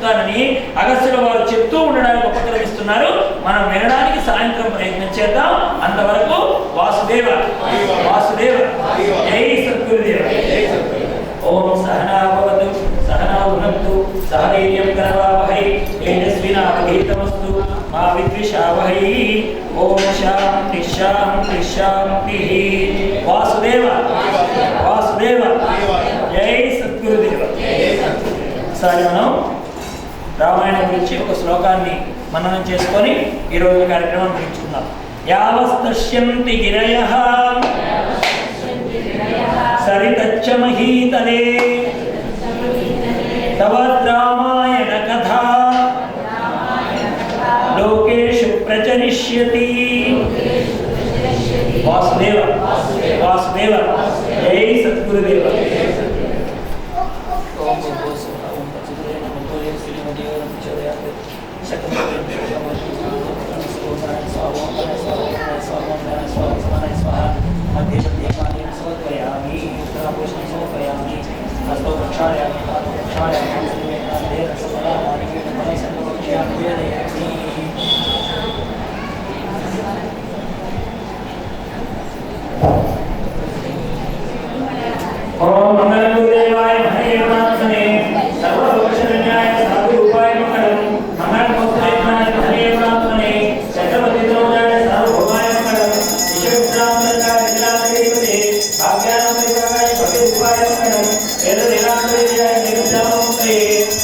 చెప్తానని అగస్త్యుల వారు చెప్తూ ఉండడానికి ఉపక్రమిస్తున్నారు. మనం వినడానికి సాయంత్రం ప్రయత్నం చేద్దాం. అంతవరకు వాసుదేవ వాసుదేవ జై సద్గురుదేవ. ఓం సహనా భవతు సహనా భునక్తు సహ వీర్యం కరవావహై తేజస్వినావధీతమస్తు మా విద్విషావహై. ఓం శాంతి శాంతి శాంతి. వాసుదేవ వాసుదేవ జై సద్గురుదేవ. ఒకసారి మనం రామాయణం గురించి ఒక శ్లోకాన్ని మననం చేసుకొని ఈరోజు కార్యక్రమం ముగించుకుందాం. యావస్తశ్యంతి గిరయః సరితచ్చ మహీతలే తవ రామాయణ కథా లోకేషు ప్రచరిష్యతి. వాసుదేవ వాసుదేవ జై సద్గురుదేవ. ఓం మంగళగురుదేవాయ మహేవనాథనే సర్వదోషనిర్ణయాయ సాధురూపాయ మంగళం. మంగళమూర్తయజ్ఞాయ మహేవనాథనే చక్రవర్తిద్రోణాయ సార్వభౌమాయ మంగళం. విశ్వవిద్రామృతాయ విలాసదేవతే భాగ్యానమరికాయ భగవద్రూపాయ మంగళం. వేదవేదాంతరేయాయ నిరుద్రామూర్తయే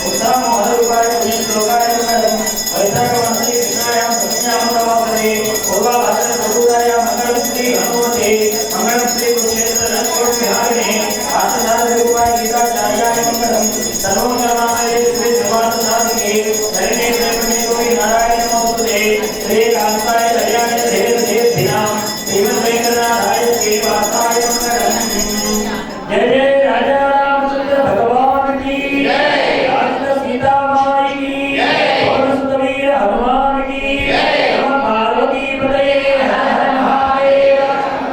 ఉత్సాహమోహరూపాయ పుణ్యశ్లోకాయ మంగళం. వైశాఖమాసే కృష్ణాయాం సత్యామృతవాసనే పూర్వాభాద్ర ప్రభుదాయ మంగళం. శ్రీ హనుమతే మంగళం. శ్రీ కురుక్షేత్ర విహారిణే ఆచార్యరూపాయ గీతాచార్యాయ మంగళం. సర్వమంగళమాయ శ్రీ శ్రీవాససాధికే హరిణే శ్రీమణి నారాయణ నమోస్తుతే. శ్రీ కాంతాయ కళ్యాణ దేవదేవినాం శ్రీమద్వేంకటనాథాయ శ్రీవాసాయ మంగళం. జయ జయ రాజా రామచంద్ర భగవాన్ की जय. राजा सीता माई की जय. पवन वीर हनुमान की जय. नमः पार्वती पतये हर हर महादेव.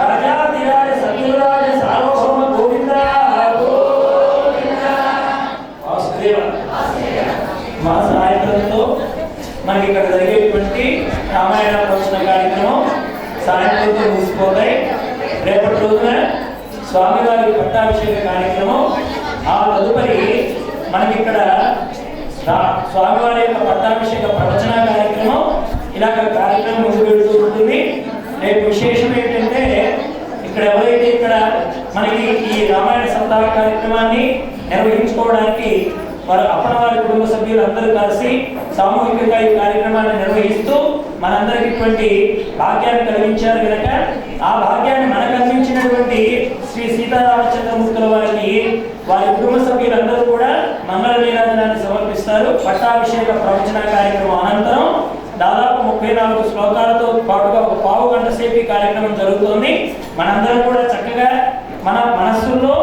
राजाधिराज सद्गुरुराज सार्वभौम गोविंद गोविंद. वासुदेव మా సాయంత్రంతో మనకి ఇక్కడ జరిగేటువంటి రామాయణ ప్రవచన కార్యక్రమం సాయంత్రంతో ముగిసిపోతాయి. రేపటి రోజున స్వామివారి పట్టాభిషేక కార్యక్రమం. ఆ తదుపరి మనకి ఇక్కడ స్వామివారి యొక్క పట్టాభిషేక ప్రవచన కార్యక్రమం ఇలాగ కార్యక్రమం ముందు పెడుతూ ఉంటుంది. రేపు విశేషం ఏంటంటే ఇక్కడ ఎవరైతే ఇక్కడ మనకి ఈ రామాయణ సప్తాహ కార్యక్రమాన్ని నిర్వహించుకోవడానికి వారు అప్పనవారి కుటుంబ సభ్యులు అందరూ కలిసి సామూహికంగా ఈ కార్యక్రమాన్ని నిర్వహిస్తూ మనందరికి ఇటువంటి భాగ్యాన్ని కలిగించారు కనుక ఆ భాగ్యాన్ని మనకు అందించినటువంటి శ్రీ సీతారామచంద్రమూర్తుల వారికి వారి కుటుంబ సభ్యులందరూ కూడా మంగళ నీరాజనాన్ని సమర్పిస్తారు. పట్టాభిషేక ప్రవచన కార్యక్రమం అనంతరం దాదాపు 34 శ్లోకాలతో పాటుగా ఒక పావు గంట సేపు ఈ కార్యక్రమం జరుగుతోంది. మనందరం కూడా చక్కగా మన మనస్సుల్లో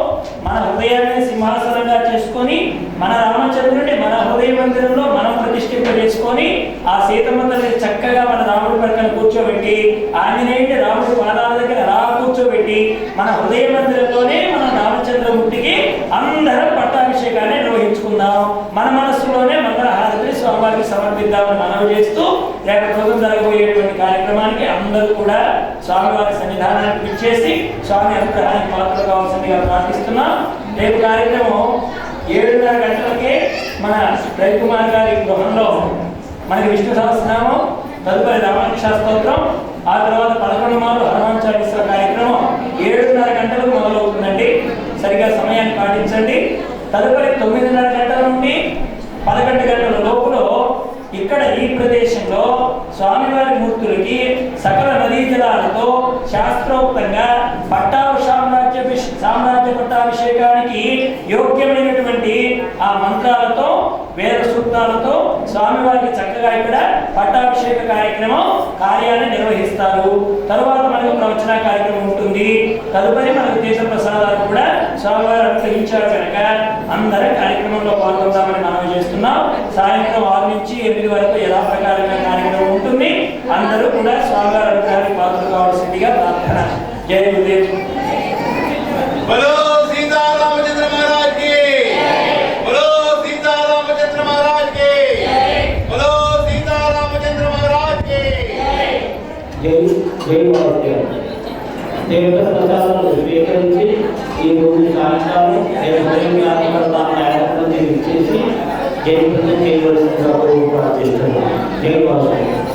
మన హృదయాన్ని సింహాసనంగా చేసుకొని మన రామచంద్రుడిని మన హృదయ మందిరంలో మనం ప్రతిష్ఠింపజేసుకొని ఆ సీతమ్మ తల్లిని చక్కగా మన రాముడి పక్కన కూర్చోబెట్టి ఆంజనేయుడిని రాముడి పాదాల దగ్గర అలా కూర్చోబెట్టి మన హృదయ మందిరంలోనే మన రామచంద్రమూర్తికి అందరం పట్టాభిషేకాన్ని నిర్వహించుకుందాం. మన మనస్సులోనే మంగళహారతిని స్వామివారికి సమర్పిద్దామని మనవి చేస్తూ రేపటి రోజున జరగబోయేటువంటి కార్యక్రమానికి అందరూ కూడా స్వామివారి సన్నిధానానికి విచ్చేసి స్వామి అనుగ్రహానికి పాత్ర కావాల్సిందిగా ప్రార్థిస్తున్నాం. రేపు కార్యక్రమం 7:30 గంటలకే మన రవికుమార్ గారి గృహంలో మనకి విష్ణు సహస్రనామం, తదుపరి రామకృష్ణ స్తోత్రం, ఆ తర్వాత 11 మార్లు హనుమాన్ చాలీసా కార్యక్రమం 7:30 గంటలకు మొదలవుతుందండి. సరిగా సమయాన్ని పాటించండి. తదుపరి 9:30 గంటల నుండి 11 గంటల లోపల ఇక్కడ ఈ ప్రదేశంలో స్వామివారి మూర్తులకి సకల నదీ జలాలతో శాస్త్రోక్తంగా సామ్రాజ్య పట్టాభిషేకానికి యోగ్యమైనటువంటి ఆ మంత్రాలతో వేద సూక్తాలతో స్వామివారికి చక్కగా ఇక్కడ పట్టాభిషేక కార్యక్రమం కార్యాన్ని నిర్వహిస్తారు. తరువాత మనకు ప్రవచన కార్యక్రమం ఉంటుంది. తదుపరి మనకు తీర్థ ప్రసాదాలు కూడా స్వామివారు అనుగ్రహించారు కనుక అందరం కార్యక్రమంలో పాల్గొందామని మనవి చేస్తున్నాం. సాయంత్రం 6 నుంచి 8 వరకు యథాప్రకారంగా కార్యక్రమం ఉంటుంది. అందరూ కూడా స్వామివారి అనుగ్రహానికి పాత్రలు కావాల్సిందిగా ప్రార్థన. జయ గురుదేవ్. बोलो सीता रामचंद्र महाराज की, बोलो सीता रामचंद्र महाराज की। దేవత ప్రసాదాలు స్వీకరించి ఈ రోజు సాయంకాలం కార్యక్రమాన్ని ఇచ్చేసి జయప్రదం చేయవలసిందిగా ప్రార్థిస్తున్నాను. జై వాసు.